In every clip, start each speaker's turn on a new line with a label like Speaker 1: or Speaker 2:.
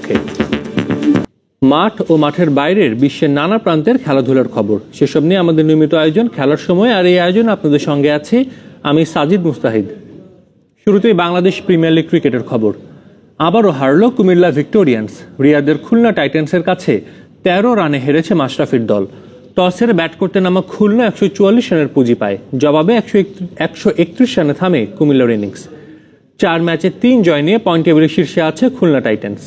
Speaker 1: বিপক্ষে। মাঠ ও মাঠের বাইরের বিশ্বের নানা প্রান্তের খেলাধুলার খবর, সেসব নিয়ে আমাদের নিয়মিত আয়োজন খেলার সময়। আর এই আয়োজন আপনাদের সঙ্গে আছি আমি সাজিদ মুস্তাহিদ। শুরুতেই বাংলাদেশ প্রিমিয়ার লিগ ক্রিকেটের খবর। আবারও হারল কুমিল্লা ভিক্টোরিয়ান্স। রিয়াদের খুলনা টাইটান্সের কাছে 13 রানে হেরেছে মাশরাফির দল। টসের ব্যাট করতে নামা খুলনা 144 রানের পুঁজি পায়, জবাবে 131 রানে থামে কুমিল্লার ইনিংস। 4 ম্যাচে 3 জয় নিয়ে পয়েন্ট টেবিলের শীর্ষে আছে খুলনা টাইটান্স।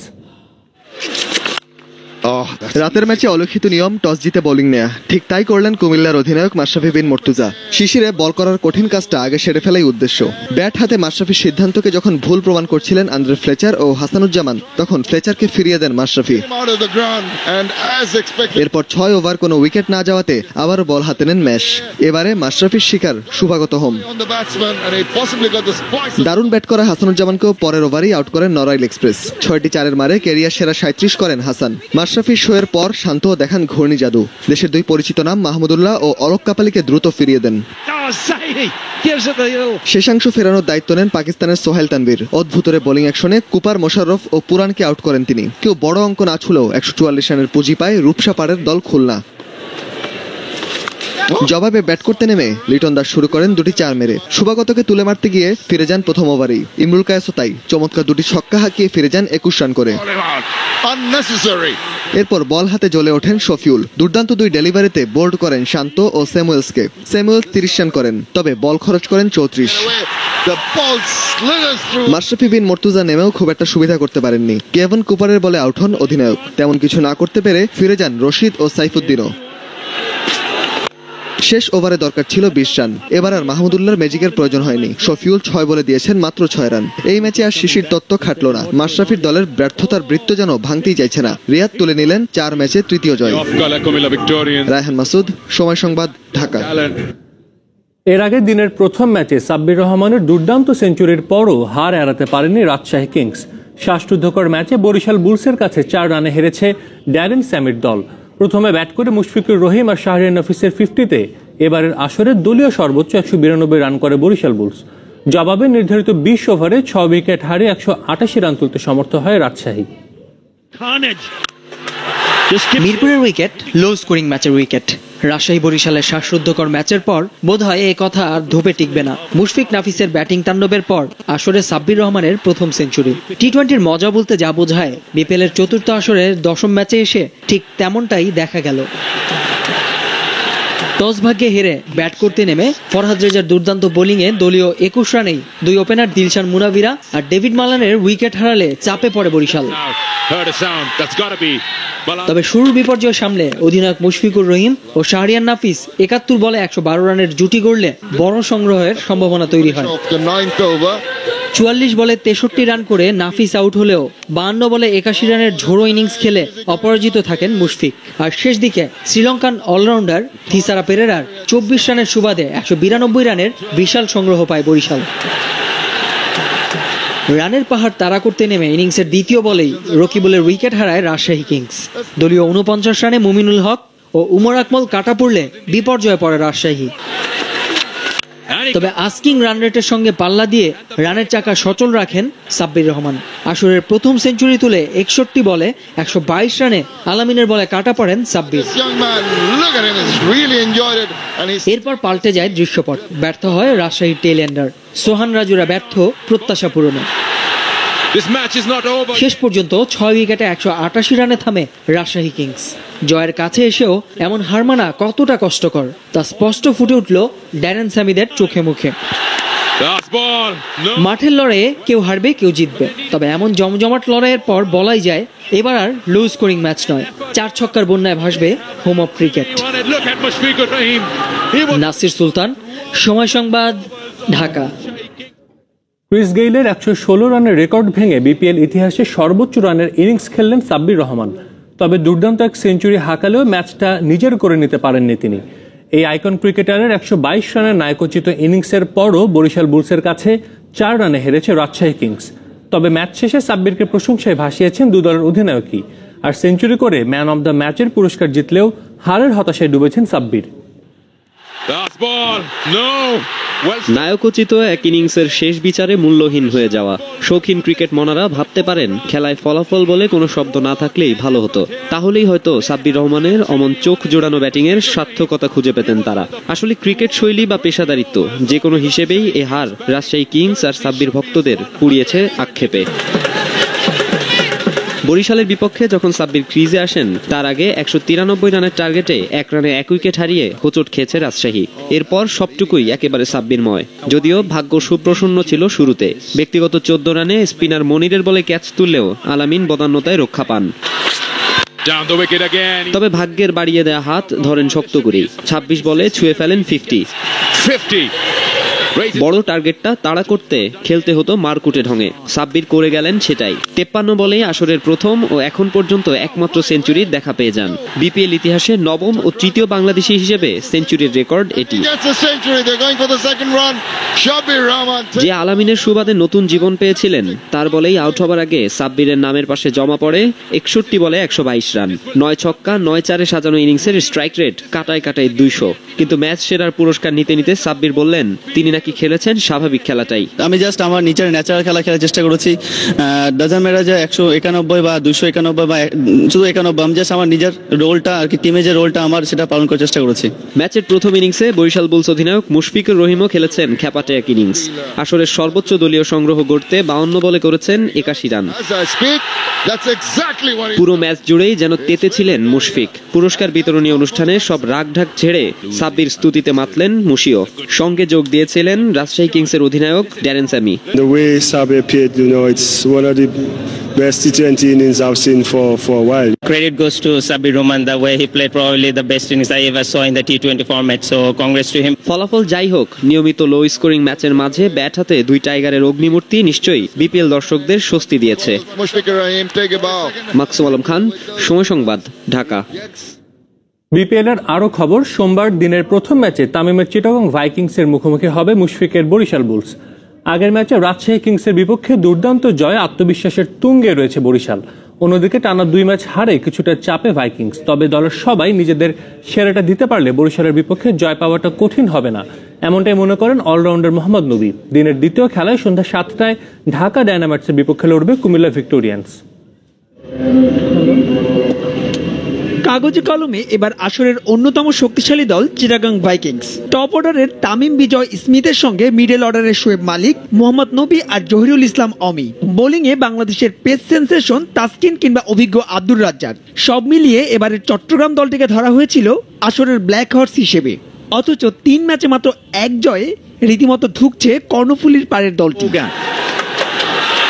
Speaker 2: রাতের ম্যাচে অলক্ষিত নিয়ম, টস জিতে বোলিং নেয়া, ঠিক তাই করলেন কুমিল্লার অধিনায়ক মাশরাফি বিন মুর্তজা। শিশিরে বল করার কঠিন কাজটা আগে সেরে ফেলাই উদ্দেশ্য। ব্যাট হাতে মাশরাফির সিদ্ধান্তকে যখন ভুল প্রমাণ করছিলেন আন্দ্রে ফ্লেচার ও হাসানুজ্জামান, তখন ফ্লেচারকে ফিরিয়ে দেন মাশরাফি। এরপর 6 ওভার কোনো উইকেট না যাওয়াতে আবারও বল হাতে নেন ম্যাশ। এবারে মাশরাফির শিকার শুভাগত হোম। দারুণ ব্যাট করা হাসানুজ্জামানকেও পরের ওভারেই আউট করেন নড়াইল এক্সপ্রেস। 6টি 4-এর মারে ক্যারিয়ার সেরা 37 করেন হাসান। মাশরাফির শোয়ের পর শান্ত দেখান ঘূর্ণি জাদু। দেশের 2 পরিচিত নাম মাহমুদুল্লাহ ও অলোক কাপালিকে দ্রুত ফিরিয়ে দেন। শেষাংশ ফেরানোর দায়িত্ব নেন পাকিস্তানের সোহেল তানভীর। অদ্ভুতরে বোলিং অ্যাকশনে কুপার, মোশাররফ ও পুরানকে আউট করেন তিনি। কেউ বড় অঙ্ক না ছুলেও 144 রানের পুঁজি পায় রূপসা পাড়ের দল খুলনা। জবাবে ব্যাট করতে নেমে লিটন দাস শুরু করেন 2টি 4 মেরে। শুভাগতকে তুলে মারতে গিয়ে ফিরে যান প্রথম ওভারেই। ইমরুল কায়েসও তাই চমৎকার 2টি ছক্কা হাঁকিয়ে ফিরে যান 21 রান করে। এরপর বল হাতে জ্বলে ওঠেন শফিউল। দুর্দান্ত 2 ডেলিভারিতে বোল্ড করেন শান্ত ও স্যামুয়েলসকে। স্যামুয়েলস 30 রান করেন, তবে বল খরচ করেন 34। মাশরাফি বিন মুর্তজা নেমেও খুব একটা সুবিধা করতে পারেননি। কেভন কুপারের বলে আউট হন অধিনায়ক। তেমন কিছু না করতে পেরে ফিরে যান রশিদ ও সাইফুদ্দিনও। শেষ ওভারে দরকার ছিল 20 রান। এবার আর মাহমুদুল্লাহর ম্যাজিকের প্রয়োজন হয়নি। শফিউল 6 বলে দিয়েছেন মাত্র 6 রান। এই ম্যাচে আর শিশির তত্ত্ব খাটল না। মাশরাফির দলের ব্যর্থতার বৃত্ত যেন ভাঙতেই চাইছে না। রিয়াদ তুলে নিলেন 4 ম্যাচে 3য় জয়। রায়হান মাসুদ, সময় সংবাদ, ঢাকা।
Speaker 1: এর আগে দিনের প্রথম ম্যাচে সাব্বির রহমানের দুর্দান্ত সেঞ্চুরির পরও হার এড়াতে পারেনি রাজশাহী কিংস। শ্বাসরুদ্ধকর ম্যাচে বরিশাল বুলসের কাছে 4 রানে হেরেছে ড্যারেন স্যামির দল। প্রথমে ব্যাট করে মুশফিকুর রহিম আর শাহরিয়ার নাফিসের 50-তে এবারের আসরের দলীয় সর্বোচ্চ 192 রান করে বরিশাল বুলস। জবাবে নির্ধারিত 20 ওভারে 6 উইকেট হারে 188 রান তুলতে সমর্থ হয় রাজশাহী।
Speaker 3: মিরপুরের উইকেট লো স্কোরিং ম্যাচের উইকেট। রাজশাহী বরিশালের শ্বাসরুদ্ধকর ম্যাচের পর বোধহয় এ কথা আর ধোপে টিকবে না। মুশফিক নাফিসের ব্যাটিং তাণ্ডবের পর আসরে সাব্বির রহমানের প্রথম সেঞ্চুরি। টি-20-র মজা বলতে যা বোঝায়, বিপিএলের চতুর্থ আসরের 10ম ম্যাচে এসে ঠিক তেমনটাই দেখা গেল। টস ভাগ্যে হেরে ব্যাট করতে নেমে ফরহাদ রেজার দুর্দান্ত বোলিংয়ে দলীয় 21 রানেই 2 ওপেনার দিলশান মুনাবিরা আর ডেভিড মালানের উইকেট হারালে চাপে পড়ে বরিশাল। তবে শুরুর বিপর্যয় সামলে অধিনায়ক মুশফিকুর রহিম ও শাহরিয়ার নাফিস 71 বলে 112 রানের জুটি গড়লে বড় সংগ্রহের সম্ভাবনা তৈরি হয়। 44 বলে 63 রান করে নাফিস আউট হলেও 52 বলে 81 রানের ঝোড়ো ইনিংস খেলে অপরাজিত থাকেন মুশফিক। আর শেষ দিকে শ্রীলঙ্কান অলরাউন্ডার থিসারা পেরেরার 24 রানের সুবাদে 192 রানের বিশাল সংগ্রহ পায় বরিশাল। রানের পাহাড় তাড়া করতে নেমে ইনিংসের দ্বিতীয় বলেই রকিবুলের উইকেট হারায় রাজশাহী কিংস। দলীয় 49 রানে মুমিনুল হক ও উমর আকমল কাটা পড়লে বিপর্যয়ে পড়ে রাজশাহী। তবে আস্কিং রান রেটের সঙ্গে পাল্লা দিয়ে রানের চাকা সচল রাখেন সাব্বির রহমান। আসরের প্রথম সেঞ্চুরি তুলে 61 বলে 122 রানে আলামিনের বলে কাটা পড়েন সাব্বির। এরপর পাল্টে যায় দৃশ্যপট। ব্যর্থ হয় রাজশাহীর টেল এন্ডার। সোহান রাজুরা ব্যর্থ প্রত্যাশা পূরণে। শেষ পর্যন্ত 6 উইকেটে 188 রানে থামে রাজশাহী কিংস। জয়ের কাছে এসেও এমন হার মানা কতটা কষ্টকর তা স্পষ্ট ফুটে উঠল ড্যারেন স্যামিদের চোখে মুখে। মাঠের লড়াইয়ে কেউ হারবে কেউ জিতবে, তবে এমন জমজমাট লড়াইয়ের পর বলাই যায় এবার আর লো স্কোরিং ম্যাচ নয়। 4 ছক্কার বন্যায় ভাসবে হোম অফ ক্রিকেট। নাসির সুলতান, সময় সংবাদ, ঢাকা।
Speaker 1: ক্রিস গেইলের 116 রানের রেকর্ড ভেঙে বিপিএল ইতিহাসে সর্বোচ্চ রানের ইনিংস খেললেন সাব্বির রহমান। তবে দুর্দান্ত এক সেঞ্চুরি হাঁকালেও ম্যাচটা নিজের করে নিতে পারেননি তিনি। এই আইকন ক্রিকেটারের 122 রানের নায়কোচিত ইনিংসের পরও বরিশাল বুলসের কাছে 4 রানে হেরেছে রাজশাহী কিংস। তবে ম্যাচ শেষে সাব্বিরকে প্রশংসায় ভাসিয়েছেন 2 দলের অধিনায়কই। আর সেঞ্চুরি করে ম্যান অব দ্য ম্যাচের পুরস্কার জিতলেও হারের হতাশায় ডুবেছেন সাব্বির।
Speaker 4: নায়কোচিত এক ইনিংসের শেষ বিচারে মূল্যহীন হয়ে যাওয়া। শৌখিন ক্রিকেট মনারা ভাবতে পারেন খেলায় ফলাফল বলে কোনো শব্দ না থাকলেই ভালো হতো, তাহলেই হয়তো সাব্বির রহমানের অমন চোখ জোড়ানো ব্যাটিংয়ের সার্থকতা খুঁজে পেতেন তারা। আসলে ক্রিকেট শৈলী বা পেশাদারিত্ব যে কোনো হিসেবেই এ হার রাজশাহী কিংস আর সাব্বির ভক্তদের পুড়িয়েছে আক্ষেপে। বরিশালের বিপক্ষে যখন সাব্বির ক্রিজে আসেন তার আগে 193 রানের টার্গেটে 1 রানে 1 উইকেট হারিয়ে হোঁচট খেয়েছে রাজশাহী। এরপর সবটুকুই একেবারে সাব্বিরময়, যদিও ভাগ্য সুপ্রসন্ন ছিল শুরুতে। ব্যক্তিগত 14 রানে স্পিনার মনিরের বলে ক্যাচ তুললেও আলামিন বদান্যতায় রক্ষা পান। তবে ভাগ্যের বাড়িয়ে দেয়া হাত ধরেন শক্ত করে, 26 বলে ছুঁয়ে ফেলেন 50। বড় টার্গেটটা তাড়া করতে খেলতে হতো মারকুটে ঢঙে, সাব্বির করে গেলেন সেটাই। 53 বলেই আসরের প্রথম ও এখন পর্যন্ত একমাত্র সেঞ্চুরির দেখা পেয়ে যান। বিপিএল ইতিহাসে নবম ও তৃতীয় বাংলাদেশি হিসেবে সেঞ্চুরির রেকর্ড এটি। যে আলামিনের সুবাদে নতুন জীবন পেয়েছিলেন তার বলেই আউট হবার আগে সাব্বিরের নামের পাশে জমা পড়ে 61 বলে 122 রান। 9 ছক্কা 9 চারে সাজানো ইনিংসের স্ট্রাইক রেট কাটায় কাটায় 200। কিন্তু ম্যাচ সেরার পুরস্কার নিতে নিতে সাব্বির বললেন তিনি নাকি খেলেছেন স্বাভাবিক খেলাটাই।
Speaker 5: আমি জাস্ট আমার নিচের ন্যাচারাল খেলা খেলার চেষ্টা করেছি। ডাজন্ট ম্যাটার যে 191 বা 291 বা শুধু 91, আমি জাস্ট আমার নিজের রোলটা আর কি, টিমে যে রোলটা আমার সেটা পালন করার চেষ্টা করেছি।
Speaker 4: ম্যাচের প্রথম ইনিংসে বরিশাল বুলস অধিনায়ক মুশফিকুর রহিমও খেলেছেন খ্যাপাটে এক ইনিংস। আসরের সর্বোচ্চ দলীয় সংগ্রহ গড়তে 52 বলে করেছেন 81 রান। পুরো ম্যাচ জুড়েই যেন তেতে ছিলেন মুশফিক। পুরস্কার বিতরণী অনুষ্ঠানে সব রাগঢাক ছেড়ে সাব্বির স্তুতিতে মাতলেন মুশিও। সঙ্গে যোগ দিয়েছিলেন রাজশাহী কিংসের অধিনায়ক Darren Sammy.
Speaker 6: The way Sabir played, it's one of the best T20 innings I've seen for a while.
Speaker 7: Credit goes to Sabir Rahman, the way he played probably the best innings I ever saw in the T20 format, so congrats to him.
Speaker 4: ফলাফল যাই হোক, নিয়মিত low scoring ম্যাচের মাঝে bat হাতে 2 টাইগারের অগ্নিমূর্তি নিশ্চয়ই BPL দর্শকদের স্বস্তি দিয়েছে। মাকসুম আলম খান, সময় সংবাদ, ঢাকা।
Speaker 1: বিপিএল এর আরো খবর। সোমবার দিনের প্রথম ম্যাচে তামিমের চিটাগং ভাইকিংসের মুখোমুখি হবে মুশফিকের বরিশাল বুলস। আগের ম্যাচে রাজশাহী কিংসের বিপক্ষে দুর্দান্ত জয়ে আত্মবিশ্বাসের তুঙ্গে রয়েছে বরিশাল। অন্যদিকে টানা 2 ম্যাচ হারে কিছুটা চাপে ভাইকিংস। তবে দলের সবাই নিজেদের সেরাটা দিতে পারলে বরিশালের বিপক্ষে জয় পাওয়াটা কঠিন হবে না, এমনটাই মনে করেন অলরাউন্ডার মোহাম্মদ নবী। দিনের দ্বিতীয় খেলায় সন্ধ্যা 7টায় ঢাকা ডায়নামাইটসের বিপক্ষে লড়বে কুমিল্লা ভিক্টোরিয়ান্স।
Speaker 3: কাগজে কলমে এবার আসরের অন্যতম শক্তিশালী দল চিটাগং ভাইকিংস। টপ অর্ডারের তামিম বিজয় স্মিথের সঙ্গে মিডল অর্ডারের শোয়েব মালিক, মোহাম্মদ নবী আর জহিরুল ইসলাম অমি। বোলিংয়ে বাংলাদেশের পেস সেন্সেশন তাসকিন কিংবা অভিজ্ঞ আব্দুর রাজ্জাক। সব মিলিয়ে এবারের চট্টগ্রাম দলটিকে ধরা হয়েছিল আসরের ব্ল্যাক হর্স হিসেবে। অথচ 3 ম্যাচে মাত্র 1 জয়ে রীতিমতো ধুঁকছে কর্ণফুলীর পাড়ের দলটি।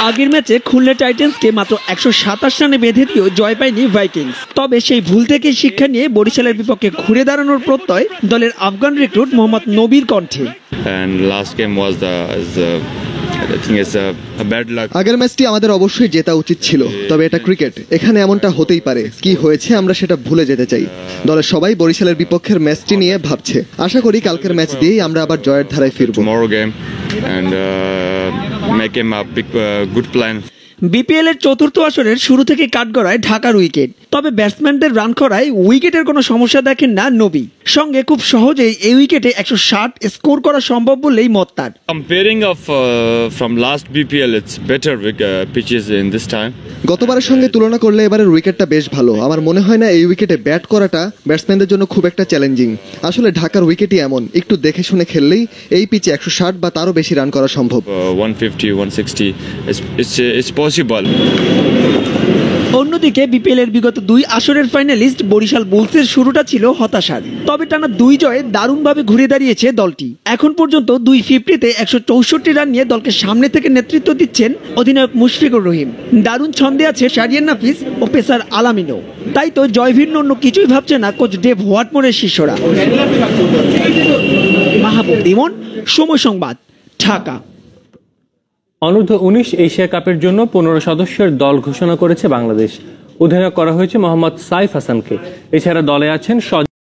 Speaker 3: আগের ম্যাচে খুলনা টাইটান্সকে মাত্র 127 রানে বেঁধে দিয়েও জয় পায়নি ভাইকিংস। তবে সেই ভুল থেকে শিক্ষা নিয়ে বরিশালের বিপক্ষে ঘুরে দাঁড়ানোর প্রত্যয় দলের আফগান রিক্রুট মোহাম্মদ নবীর কণ্ঠে।
Speaker 2: আগের ম্যাচটি আমাদের অবশ্যই জেতা উচিত ছিল, তবে এটা ক্রিকেট, এখানে এমনটা হতেই পারে। কি হয়েছে আমরা সেটা ভুলে যেতে চাই। দলের সবাই বরিশালের বিপক্ষের ম্যাচটি নিয়ে ভাবছে। আশা করি কালকের ম্যাচ দিয়েই আমরা আবার জয়ের ধারায় ফিরবো।
Speaker 3: বিপিএল এর চতুর্থ আসরের শুরু থেকে কাঠগড়ায় ঢাকার উইকেট। তবে ব্যাটসম্যানদের রান খরায় উইকেটের কোনো সমস্যা দেখেন না নবী। সঙ্গে খুব সহজেই এই উইকেটে 160 স্কোর করা সম্ভব বলেই মত তার।
Speaker 2: গতবারের সঙ্গে তুলনা করলে এবারের উইকেটটা বেশ ভালো। আমার মনে হয় না এই উইকেটে ব্যাট করাটা ব্যাটসম্যানদের জন্য খুব একটা চ্যালেঞ্জিং। আসলে ঢাকার উইকেটই এমন, একটু দেখে শুনে খেললেই এই পিচে 160 বা তারও বেশি রান করা সম্ভব।
Speaker 6: 150-160
Speaker 3: অন্যদিকে বিপিএল এর বিগত 2 আসরের ফাইনালিস্ট বরিশাল বুলসের শুরুটা ছিল হতাশার। তবে টানা 2 জয়ে দারুণভাবে ঘুরে দাঁড়িয়েছে দলটি। এখন পর্যন্ত 250-তে 164 রান নিয়ে দলকে সামনে থেকে নেতৃত্ব দিচ্ছেন অধিনায়ক মুশফিকুর রহিম। দারুণ ছন্দে আছে শাহরিয়ার নাফিস ও পেসার আলামিনও। তাই তো জয়ভিন্ন অন্য কিছুই ভাবছে না কোচ ডেভ হোয়াটমোরের শিষ্যরা। মাহবুব ইমন, সময় সংবাদ, ঢাকা।
Speaker 1: অনূর্ধ্ব 19 এশিয়া কাপের জন্য 15 সদস্যের দল ঘোষণা করেছে বাংলাদেশ। অধিনায়ক করা হয়েছে মোহাম্মদ সাইফ হাসানকে। এছাড়া দলে আছেন